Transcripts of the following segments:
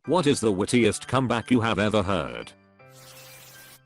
What is the wittiest comeback you have ever heard?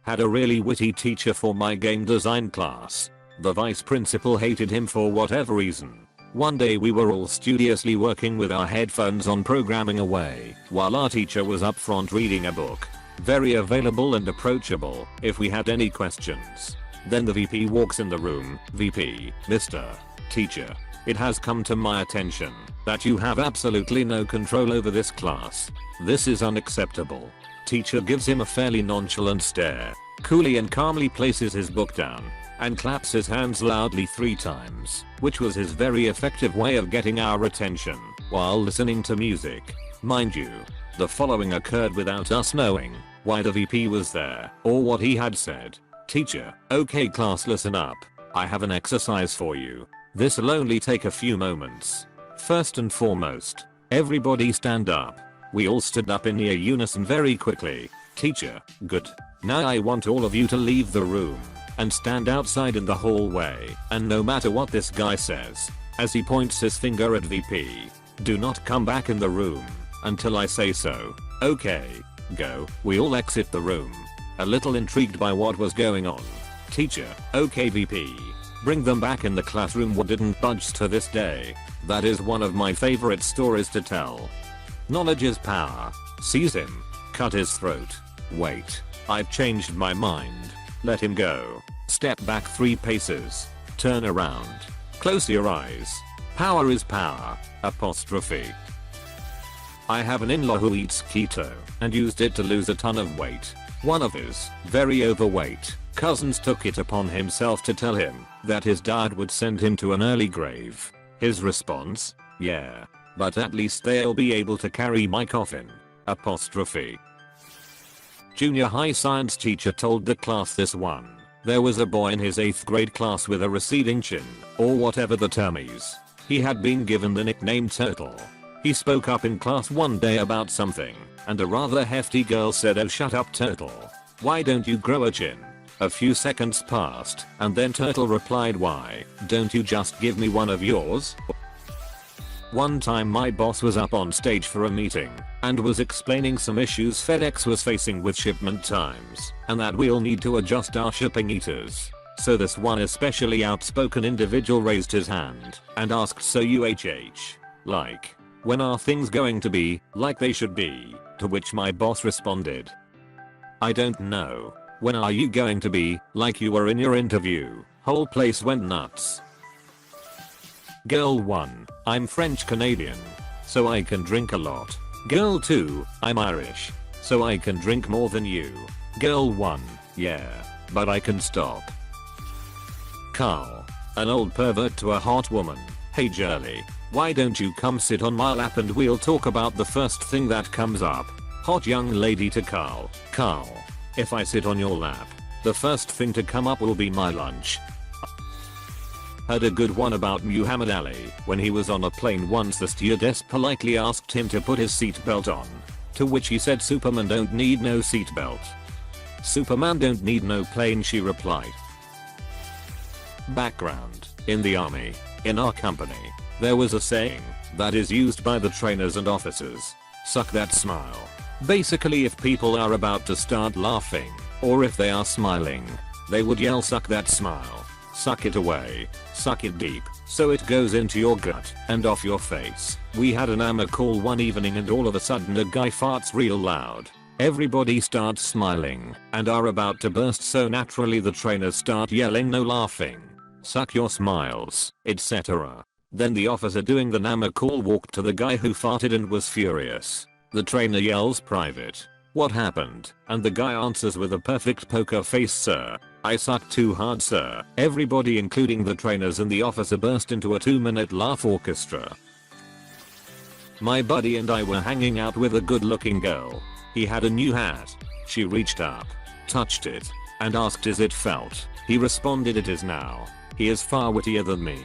Had a really witty teacher for my game design class. The vice principal hated him for whatever reason. One day we were all studiously working with our headphones on programming away, while our teacher was up front reading a book. Very available and approachable if we had any questions. Then the VP walks in the room. VP, Mr. Teacher, it has come to my attention that you have absolutely no control over this class. This is unacceptable. Teacher gives him a fairly nonchalant stare, coolly and calmly places his book down, and claps his hands loudly 3 times, which was his very effective way of getting our attention while listening to music. Mind you, the following occurred without us knowing why the VP was there or what he had said. Teacher, okay class, listen up. I have an exercise for you. This'll only take a few moments. First and foremost, everybody stand up. We all stood up in near unison very quickly. Teacher, good. Now I want all of you to leave the room and stand outside in the hallway, and no matter what this guy says, as he points his finger at VP, do not come back in the room until I say so. Okay, go. We all exit the room, a little intrigued by what was going on. Teacher, okay VP. Bring them back in the classroom. What didn't budge to this day. That is one of my favorite stories to tell. Knowledge is power. Seize him. Cut his throat. Wait. I've changed my mind. Let him go. Step back 3 paces. Turn around. Close your eyes. Power is power. Apostrophe. I have an in-law who eats keto and used it to lose a ton of weight. One of his very overweight cousins took it upon himself to tell him that his diet would send him to an early grave. His response? Yeah, but at least they'll be able to carry my coffin. Apostrophe. Junior high science teacher told the class this one. There was a boy in his 8th grade class with a receding chin, or whatever the term is. He had been given the nickname Turtle. He spoke up in class one day about something, and a rather hefty girl said, "Oh shut up Turtle. Why don't you grow a chin?" A few seconds passed, and then Turtle replied, "Why don't you just give me one of yours?" One time my boss was up on stage for a meeting and was explaining some issues FedEx was facing with shipment times and that we'll need to adjust our shipping meters. So this one especially outspoken individual raised his hand and asked, "So UHH, like, when are things going to be like they should be?" To which my boss responded, "I don't know. When are you going to be like you were in your interview?" Whole place went nuts. Girl 1, I'm French Canadian, so I can drink a lot. Girl 2, I'm Irish, so I can drink more than you. Girl 1, yeah, but I can stop. Carl, an old pervert to a hot woman. Hey Girly, why don't you come sit on my lap and we'll talk about the first thing that comes up. Hot young lady to Carl, Carl, if I sit on your lap, the first thing to come up will be my lunch. Heard a good one about Muhammad Ali. When he was on a plane once, the stewardess politely asked him to put his seatbelt on, to which he said, "Superman don't need no seatbelt." "Superman don't need no plane," she replied. Background. In the army, in our company, there was a saying that is used by the trainers and officers. Suck that smile. Basically, if people are about to start laughing, or if they are smiling, they would yell, "Suck that smile. Suck it away. Suck it deep, so it goes into your gut and off your face." We had an AMA call one evening and all of a sudden a guy farts real loud. Everybody starts smiling and are about to burst, so naturally the trainers start yelling, "No laughing. Suck your smiles," etc. Then the officer doing the NAMA call walked to the guy who farted and was furious. The trainer yells, "Private, what happened?" And the guy answers with a perfect poker face, "Sir, I sucked too hard sir." Everybody including the trainers and the officer burst into a 2-minute laugh orchestra. My buddy and I were hanging out with a good looking girl. He had a new hat. She reached up, touched it, and asked is it felt. He responded, "It is now." He is far wittier than me.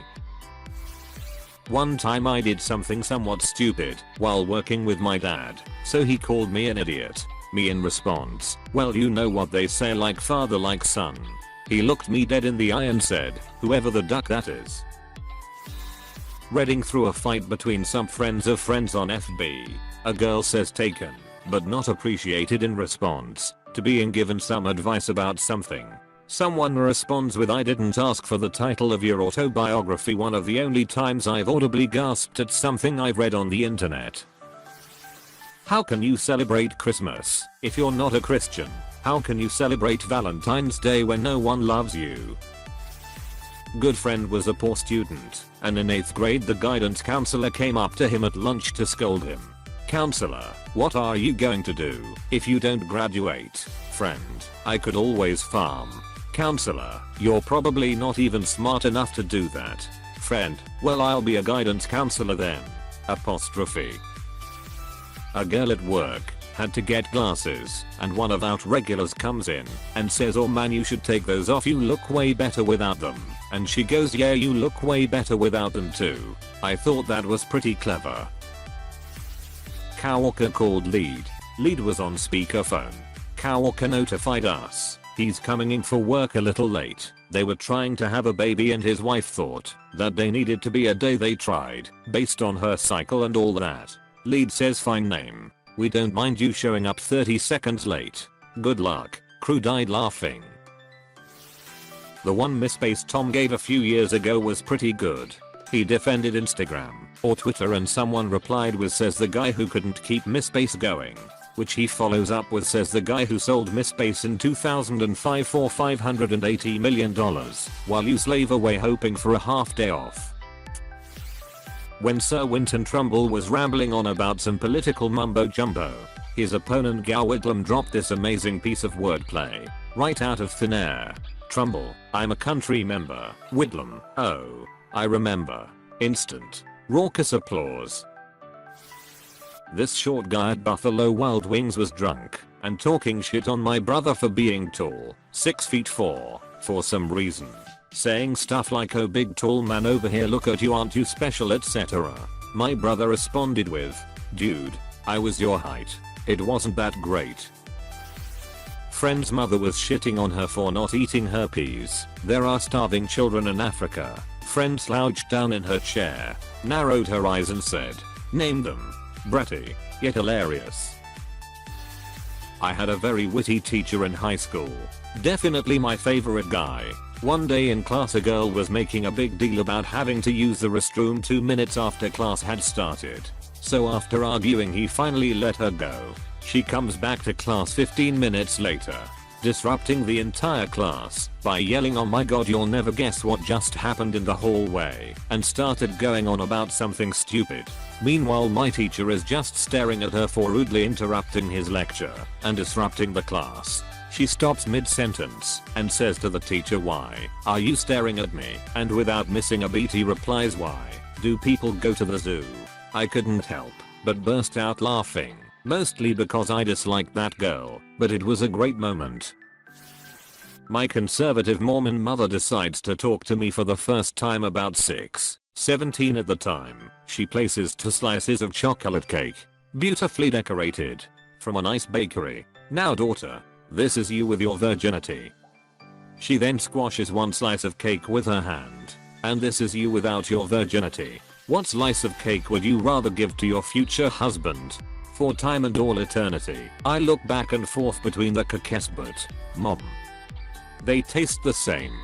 One time I did something somewhat stupid while working with my dad, so he called me an idiot. Me in response, "Well, you know what they say, like father like son." He looked me dead in the eye and said, "Whoever the duck that is." Reading through a fight between some friends of friends on FB. A girl says, "Taken but not appreciated in response to being given some advice about something. Someone responds with, "I didn't ask for the title of your autobiography." One of the only times I've audibly gasped at something I've read on the internet. How can you celebrate Christmas if you're not a Christian? How can you celebrate Valentine's Day when no one loves you? Good friend was a poor student, and in 8th grade the guidance counselor came up to him at lunch to scold him. "Counselor, what are you going to do if you don't graduate?" Friend, "I could always farm." Counselor, "You're probably not even smart enough to do that." Friend, "Well, I'll be a guidance counselor then." Apostrophe. A girl at work had to get glasses, and one of our regulars comes in and says, "Oh man, you should take those off, you look way better without them." And she goes, "Yeah, you look way better without them too." I thought that was pretty clever. Coworker called Lead. Lead was on speakerphone. Coworker notified us he's coming in for work a little late. They were trying to have a baby and his wife thought that day needed to be a day they tried based on her cycle and all that. Lead says, "Fine name. We don't mind you showing up 30 seconds late. Good luck." Crew died laughing. The one misspaced Tom gave a few years ago was pretty good. He defended Instagram or Twitter and someone replied with, says the guy who couldn't keep Misspace going. Which he follows up with, says the guy who sold Misspace in 2005 for $580 million while you slave away hoping for a half day off. When Sir Winton Trumbull was rambling on about some political mumbo jumbo, his opponent Gow Whitlam dropped this amazing piece of wordplay right out of thin air. "Trumbull, I'm a country member." Whitlam, "Oh, I remember." Instant raucous applause. This short guy at Buffalo Wild Wings was drunk and talking shit on my brother for being tall, 6'4", for some reason. Saying stuff like, "Oh big tall man over here, look at you, aren't you special," etc. My brother responded with, "Dude, I was your height. It wasn't that great." Friend's mother was shitting on her for not eating her peas. There are starving children in Africa. Friend slouched down in her chair, narrowed her eyes and said, "Name them." Bratty, yet hilarious. I had a very witty teacher in high school. Definitely my favorite guy. One day in class a girl was making a big deal about having to use the restroom 2 minutes after class had started. So after arguing he finally let her go. She comes back to class 15 minutes later, disrupting the entire class by yelling, "Oh my god, you'll never guess what just happened in the hallway," and started going on about something stupid. Meanwhile my teacher is just staring at her for rudely interrupting his lecture and disrupting the class. She stops mid-sentence and says to the teacher, "Why are you staring at me?" And without missing a beat he replies, "Why do people go to the zoo?" I couldn't help but burst out laughing, mostly because I disliked that girl, but it was a great moment. My conservative Mormon mother decides to talk to me for the first time about 17 at the time. She places 2 slices of chocolate cake, beautifully decorated, from a nice bakery. "Now daughter, this is you with your virginity." She then squashes 1 slice of cake with her hand. "And this is you without your virginity. What slice of cake would you rather give to your future husband? For time and all eternity." I look back and forth between the cakes, but Mom, they taste the same.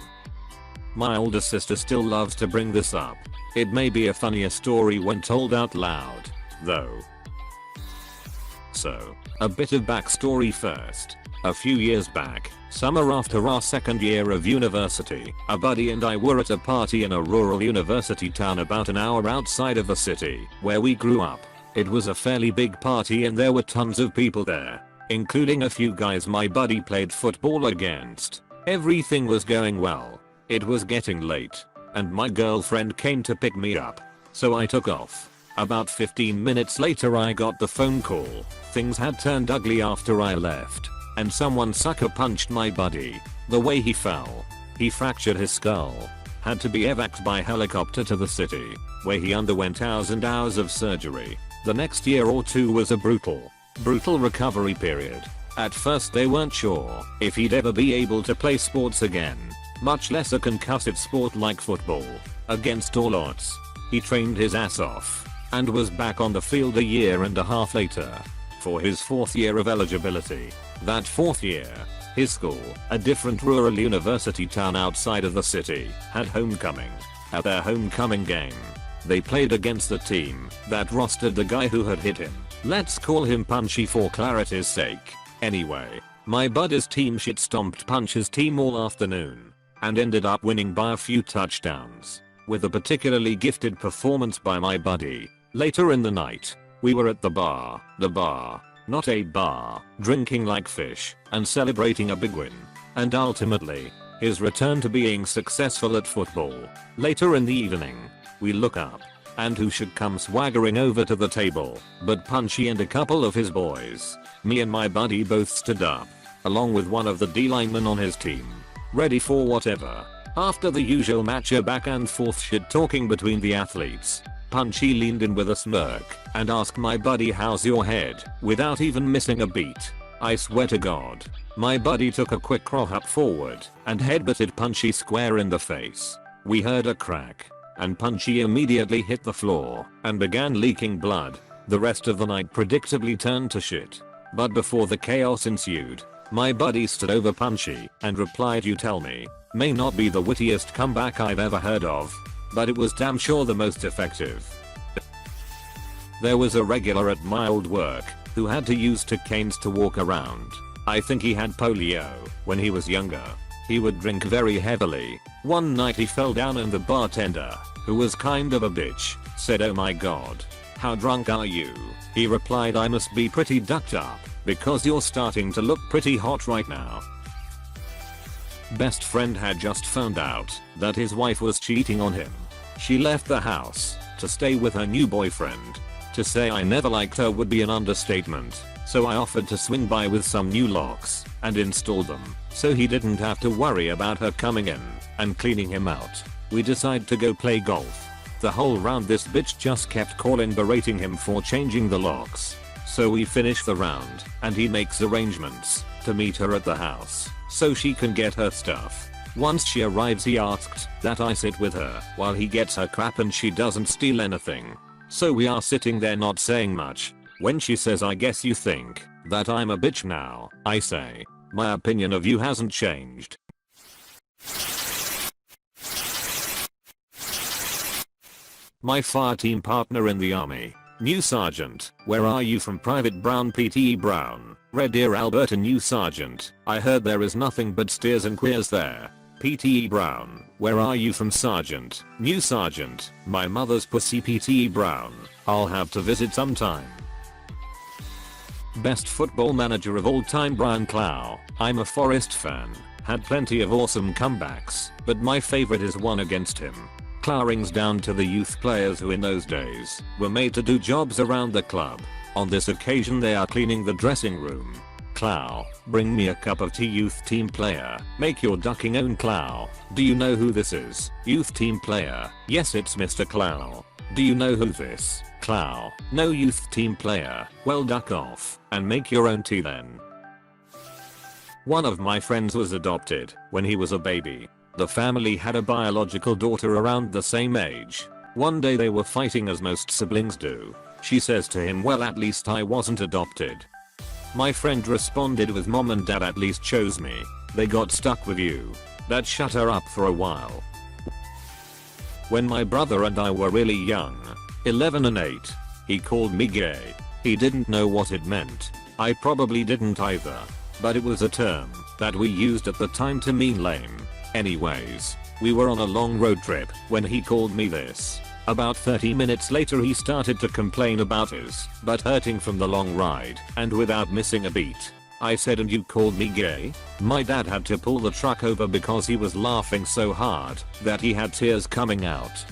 My older sister still loves to bring this up. It may be a funnier story when told out loud, though. So, a bit of backstory first. A few years back, summer after our second year of university, a buddy and I were at a party in a rural university town about an hour outside of the city where we grew up. It was a fairly big party and there were tons of people there, including a few guys my buddy played football against. Everything was going well. It was getting late, and my girlfriend came to pick me up, so I took off. About 15 minutes later I got the phone call. Things had turned ugly after I left, and someone sucker punched my buddy. The way he fell, he fractured his skull. Had to be evacuated by helicopter to the city, where he underwent hours and hours of surgery. The next year or two was a brutal recovery period. At first they weren't sure if he'd ever be able to play sports again, much less a concussive sport like football. Against all odds, he trained his ass off and was back on the field a year and a half later. for his 4th year of eligibility. That 4th year, his school, a different rural university town outside of the city, had homecoming. At their homecoming game, they played against the team that rostered the guy who had hit him. Let's call him Punchy for clarity's sake. Anyway, my buddy's team shit stomped Punch's team all afternoon and ended up winning by a few touchdowns, with a particularly gifted performance by my buddy. Later in the night, we were at the bar, not a bar, drinking like fish and celebrating a big win, and ultimately, his return to being successful at football. Later in the evening, we look up, and who should come swaggering over to the table but Punchy and a couple of his boys. Me and my buddy both stood up, along with one of the D-linemen on his team, ready for whatever. After the usual matcha back and forth shit talking between the athletes, Punchy leaned in with a smirk and asked my buddy, "How's your head?" without even missing a beat. I swear to God, my buddy took a quick hop forward and headbutted Punchy square in the face. We heard a crack, and Punchy immediately hit the floor and began leaking blood. The rest of the night predictably turned to shit. But before the chaos ensued, my buddy stood over Punchy and replied, "You tell me." May not be the wittiest comeback I've ever heard of, but it was damn sure the most effective. There was a regular at my old work who had to use 2 canes to walk around. I think he had polio when he was younger. He would drink very heavily. One night he fell down and the bartender, who was kind of a bitch, said, "Oh my god, how drunk are you?" He replied, "I must be pretty ducked up, because you're starting to look pretty hot right now." Best friend had just found out that his wife was cheating on him. She left the house to stay with her new boyfriend. To say I never liked her would be an understatement, so I offered to swing by with some new locks and install them, so he didn't have to worry about her coming in and cleaning him out. We decided to go play golf. The whole round this bitch just kept calling, berating him for changing the locks. So we finish the round and he makes arrangements to meet her at the house so she can get her stuff. Once she arrives, he asked that I sit with her while he gets her crap and she doesn't steal anything. So we are sitting there not saying much when she says, "I guess you think that I'm a bitch now." I say, "My opinion of you hasn't changed." My fire team partner in the army. New sergeant, "Where are you from?" Private Brown, PTE Brown, "Red Deer, Alberta." New sergeant, "I heard there is nothing but steers and queers there." PTE Brown, "Where are you from?" Sergeant. New sergeant, "My mother's pussy." PTE Brown, "I'll have to visit sometime." Best football manager of all time, Brian Clough. I'm a Forest fan. Had plenty of awesome comebacks, but my favorite is one against him. Clough rings down to the youth players who in those days were made to do jobs around the club. On this occasion they are cleaning the dressing room. Clough, "Bring me a cup of tea." Youth team player, "Make your ducking own." Clough, "Do you know who this is?" Youth team player, "Yes, it's Mr. Clough." "Do you know who this?" Clough, "No." Youth team player, "Well, duck off and make your own tea then." One of my friends was adopted when he was a baby. The family had a biological daughter around the same age. One day they were fighting, as most siblings do. She says to him, "Well, at least I wasn't adopted." My friend responded with, "Mom and Dad at least chose me. They got stuck with you." That shut her up for a while. When my brother and I were really young, 11 and 8, he called me gay. He didn't know what it meant. I probably didn't either, but it was a term that we used at the time to mean lame. Anyways, we were on a long road trip when he called me this. About 30 minutes later he started to complain about his butt hurting from the long ride, and without missing a beat, I said, "And you called me gay?" My dad had to pull the truck over because he was laughing so hard that he had tears coming out.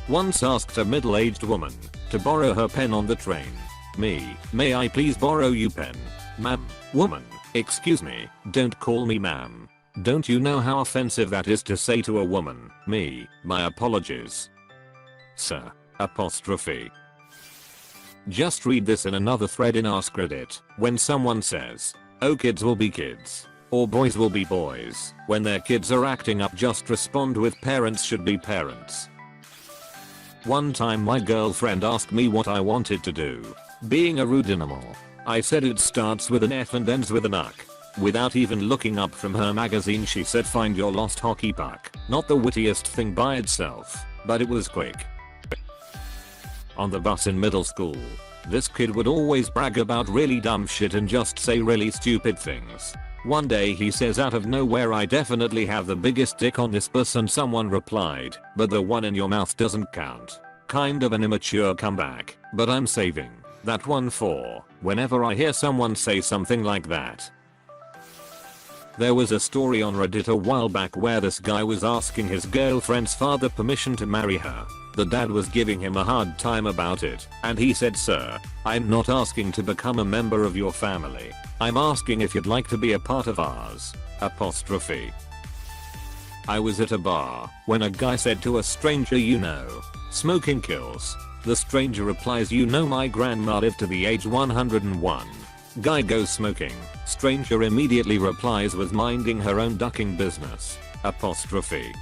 Once asked a middle-aged woman to borrow her pen on the train. Me, "May I please borrow you pen?" "Ma'am." "Woman, excuse me, don't call me ma'am. Don't you know how offensive that is to say to a woman?" "Me, my apologies, sir." Apostrophe. Just read this in another thread in AskReddit. When someone says, "Oh, kids will be kids," or "boys will be boys," when their kids are acting up, just respond with, "Parents should be parents." One time my girlfriend asked me what I wanted to do. Being a rude animal. I said it starts with an F and ends with an uck. Without even looking up from her magazine she said find your lost hockey puck. Not the wittiest thing by itself, but it was quick. On the bus in middle school. This kid would always brag about really dumb shit and just say really stupid things. One day he says out of nowhere I definitely have the biggest dick on this bus and someone replied, but the one in your mouth doesn't count. Kind of an immature comeback, but I'm saving that one for whenever I hear someone say something like that. There was a story on Reddit a while back where this guy was asking his girlfriend's father permission to marry her. The dad was giving him a hard time about it, and he said, "Sir, I'm not asking to become a member of your family. I'm asking if you'd like to be a part of ours." Apostrophe. I was at a bar when a guy said to a stranger, "You know, smoking kills." The stranger replies, "You know my grandma lived to the age 101. Guy goes smoking. Stranger immediately replies with minding her own ducking business. Apostrophe.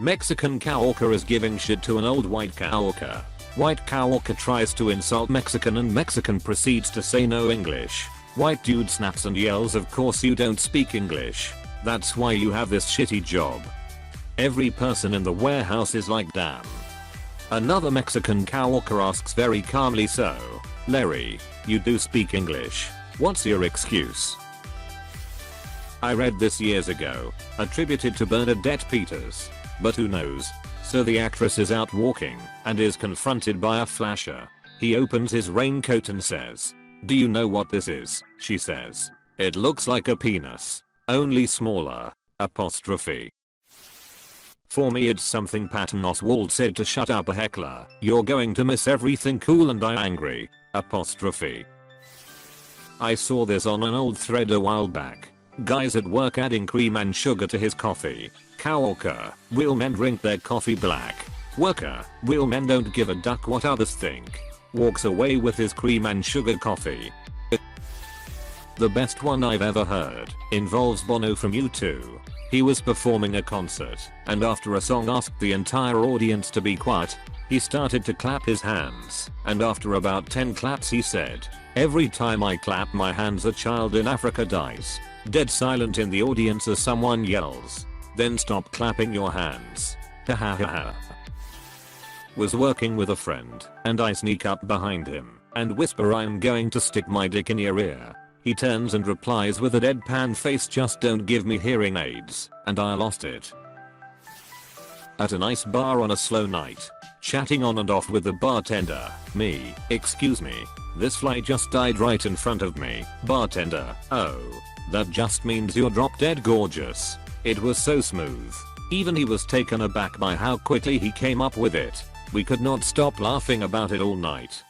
Mexican coworker is giving shit to an old white coworker. White coworker tries to insult Mexican and Mexican proceeds to say no English. White dude snaps and yells, "Of course you don't speak English. That's why you have this shitty job." Every person in the warehouse is like, "Damn." Another Mexican coworker asks very calmly, "So, Larry, you do speak English. What's your excuse?" I read this years ago, attributed to Bernadette Peters. But who knows? So the actress is out walking and is confronted by a flasher. He opens his raincoat and says, "Do you know what this is?" She says, "It looks like a penis. Only smaller." Apostrophe. For me it's something Patton Oswalt said to shut up a heckler. "You're going to miss everything cool and I'm angry." Apostrophe. I saw this on an old thread a while back. Guys at work adding cream and sugar to his coffee. Coworker, "Real men drink their coffee black." Worker, "Real men don't give a duck what others think." Walks away with his cream and sugar coffee. The best one I've ever heard involves Bono from U2. He was performing a concert and after a song asked the entire audience to be quiet. He started to clap his hands and after about 10 claps he said, "Every time I clap my hands a child in Africa dies." Dead silent in the audience as someone yells, "Then stop clapping your hands." Ha ha ha ha. Was working with a friend and I sneak up behind him and whisper, "I'm going to stick my dick in your ear." He turns and replies with a deadpan face, "Just don't give me hearing aids," and I lost it. At a nice bar on a slow night, chatting on and off with the bartender. Me, "Excuse me, this fly just died right in front of me." Bartender, "Oh, that just means you're drop dead gorgeous." It was so smooth. Even he was taken aback by how quickly he came up with it. We could not stop laughing about it all night.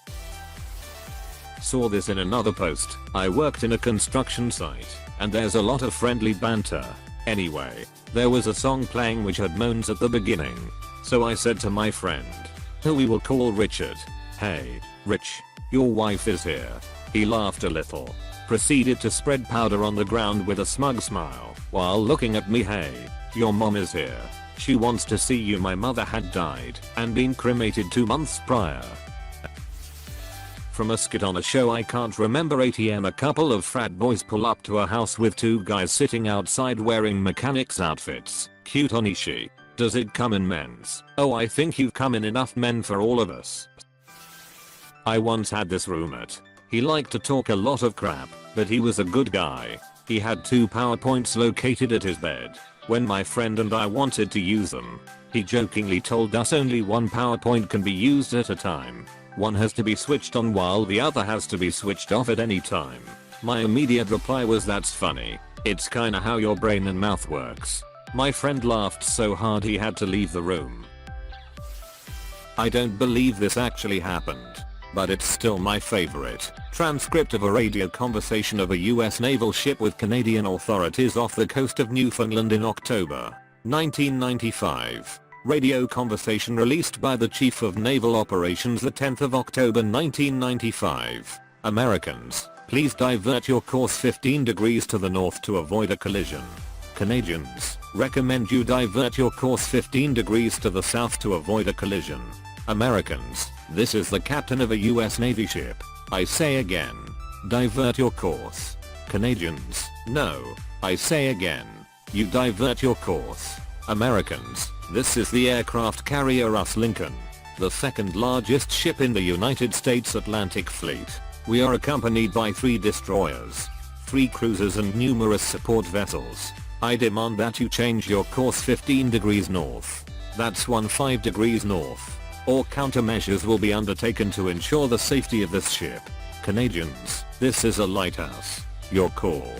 Saw this in another post. I worked in a construction site, and there's a lot of friendly banter. Anyway, there was a song playing which had moans at the beginning. So I said to my friend, who we will call Richard, "Hey, Rich, your wife is here." He laughed a little, proceeded to spread powder on the ground with a smug smile, while looking at me. "Hey, your mom is here. She wants to see you. My mother had died and been cremated 2 months prior." From a skit on a show I can't remember, ATM, a couple of frat boys pull up to a house with 2 guys sitting outside wearing mechanics outfits. Cute Onishi. "Does it come in men's?" "Oh, I think you've come in enough men for all of us." I once had this roommate. He liked to talk a lot of crap, but he was a good guy. He had 2 PowerPoints located at his bed. When my friend and I wanted to use them, he jokingly told us only 1 PowerPoint can be used at a time. One has to be switched on while the other has to be switched off at any time. My immediate reply was, "That's funny. It's kinda how your brain and mouth works." My friend laughed so hard he had to leave the room. I don't believe this actually happened, but it's still my favorite. Transcript of a radio conversation of a US naval ship with Canadian authorities off the coast of Newfoundland in October 1995. Radio conversation released by the Chief of Naval Operations the 10th of October 1995. "Americans, please divert your course 15 degrees to the north to avoid a collision. Canadians, recommend you divert your course 15 degrees to the south to avoid a collision. Americans, This is the captain of a US Navy ship. I say again. Divert your course. Canadians, no. I say again. You divert your course. Americans, this is the aircraft carrier US Lincoln. The second largest ship in the United States Atlantic Fleet. We are accompanied by 3 destroyers, 3 cruisers and numerous support vessels. I demand that you change your course 15 degrees north. That's 15 degrees north. Or countermeasures will be undertaken to ensure the safety of this ship. Canadians, this is a lighthouse. Your call.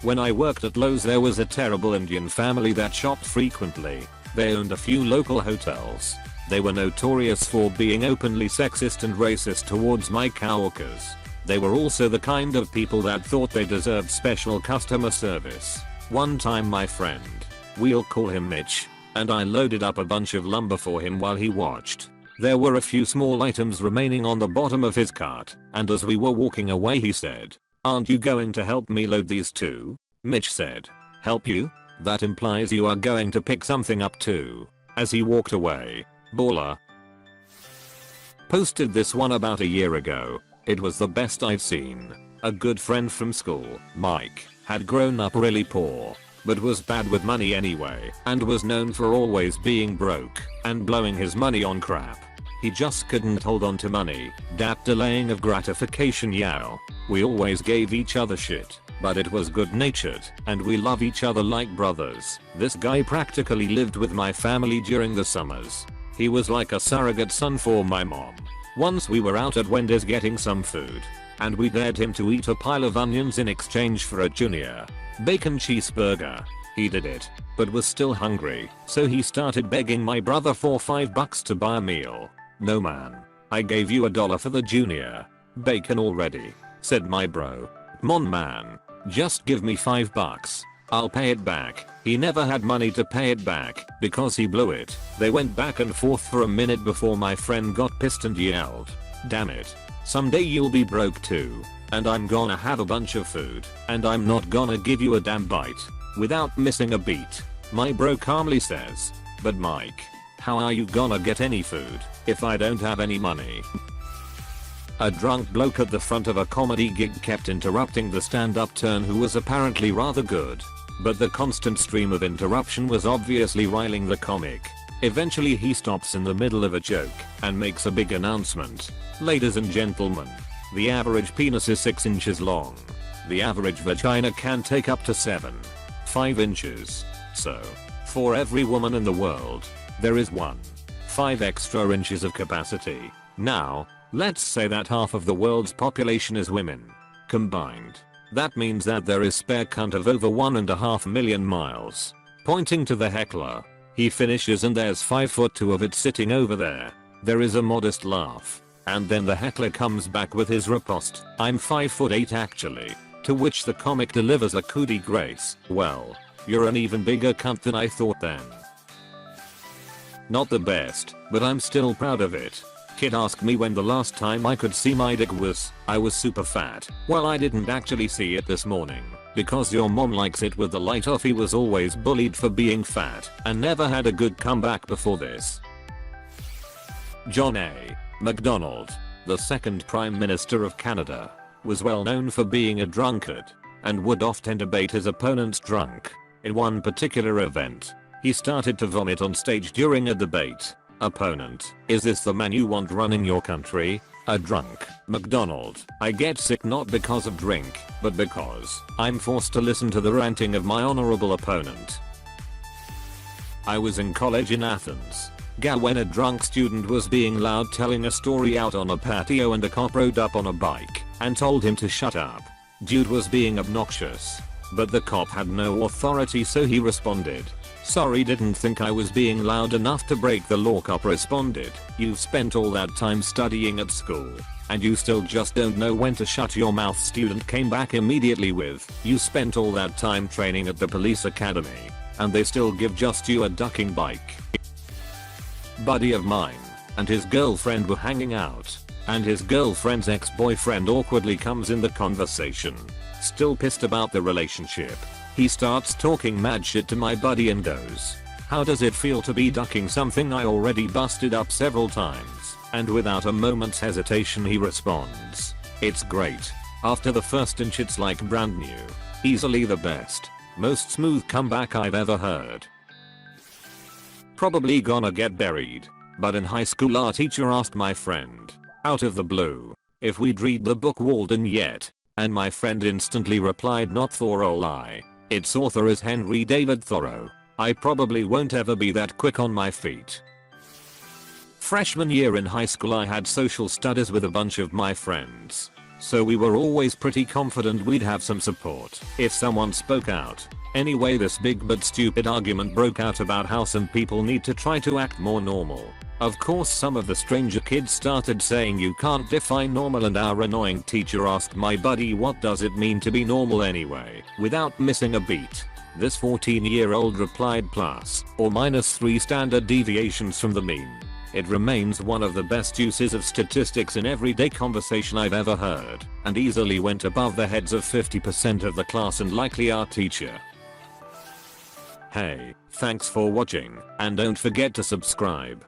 When I worked at Lowe's there was a terrible Indian family that shopped frequently. They owned a few local hotels. They were notorious for being openly sexist and racist towards my coworkers. They were also the kind of people that thought they deserved special customer service. One time my friend, we'll call him Mitch, and I loaded up a bunch of lumber for him while he watched. There were a few small items remaining on the bottom of his cart, and as we were walking away he said, "Aren't you going to help me load these too?" Mitch said, "Help you? That implies you are going to pick something up too." As he walked away. Baller. Posted this one about a year ago. It was the best I've seen. A good friend from school, Mike, had grown up really poor, but was bad with money anyway, and was known for always being broke and blowing his money on crap. He just couldn't hold on to money. Dat delaying of gratification yow. We always gave each other shit, but it was good natured and we love each other like brothers. This guy practically lived with my family during the summers. He was like a surrogate son for my mom. Once we were out at Wendy's getting some food, and we dared him to eat a pile of onions in exchange for a junior bacon cheeseburger. He did it, but was still hungry, so he started begging my brother for $5 to buy a meal. "No man, I gave you $1 for the junior bacon already," said my bro. "Mon man, just give me $5. I'll pay it back." He never had money to pay it back because he blew it. They went back and forth for a minute before my friend got pissed and yelled, "Damn it. Someday you'll be broke too, and I'm gonna have a bunch of food, and I'm not gonna give you a damn bite." Without missing a beat, my bro calmly says, "But Mike, how are you gonna get any food if I don't have any money?" A drunk bloke at the front of a comedy gig kept interrupting the stand-up turn who was apparently rather good. But the constant stream of interruption was obviously riling the comic. Eventually he stops in the middle of a joke and makes a big announcement. "Ladies and gentlemen, the average penis is 6 inches long. The average vagina can take up to 7.5 inches. So, for every woman in the world, there is 1.5 extra inches of capacity. Now, let's say that half of the world's population is women. Combined. That means that there is spare cunt of over 1.5 million miles." Pointing to the heckler, he finishes and there's 5'2" of it sitting over there. There is a modest laugh. And then the heckler comes back with his riposte, "I'm 5'8" actually." To which the comic delivers a coup de grace, "Well, you're an even bigger cunt than I thought then." Not the best, but I'm still proud of it. Kid asked me when the last time I could see my dick was. I was super fat. Well, I didn't actually see it this morning, because your mom likes it with the light off. He was always bullied for being fat and never had a good comeback before this. John A. Macdonald, the second Prime Minister of Canada, was well known for being a drunkard and would often debate his opponents drunk. In one particular event, he started to vomit on stage during a debate. Opponent, "Is this the man you want running your country?" A drunk, Macdonald, "I get sick not because of drink, but because I'm forced to listen to the ranting of my honorable opponent." I was in college in Athens, when a drunk student was being loud telling a story out on a patio and a cop rode up on a bike and told him to shut up. Dude was being obnoxious, but the cop had no authority so he responded, "Sorry, didn't think I was being loud enough to break the law." Cop responded, "You've spent all that time studying at school, and you still just don't know when to shut your mouth." Student came back immediately with, "You spent all that time training at the police academy, and they still give just you a ducking bike." Buddy of mine and his girlfriend were hanging out, and his girlfriend's ex-boyfriend awkwardly comes in the conversation. Still pissed about the relationship, he starts talking mad shit to my buddy and goes, How does it feel to be ducking something I already busted up several times? And without a moment's hesitation he responds, it's great. After the first inch it's like brand new. Easily the best, most smooth comeback I've ever heard. Probably gonna get buried. But in high school our teacher asked my friend, out of the blue, if we'd read the book Walden yet. And my friend instantly replied, not Thoreau I. Its author is Henry David Thoreau. I probably won't ever be that quick on my feet. Freshman year in high school I had social studies with a bunch of my friends. So we were always pretty confident we'd have some support if someone spoke out. Anyway, this big but stupid argument broke out about how some people need to try to act more normal. Of course some of the stranger kids started saying you can't define normal, and our annoying teacher asked my buddy what does it mean to be normal anyway, without missing a beat. This 14-year-old replied plus or minus 3 standard deviations from the mean. It remains one of the best uses of statistics in everyday conversation I've ever heard, and easily went above the heads of 50% of the class and likely our teacher. Hey, thanks for watching, and don't forget to subscribe.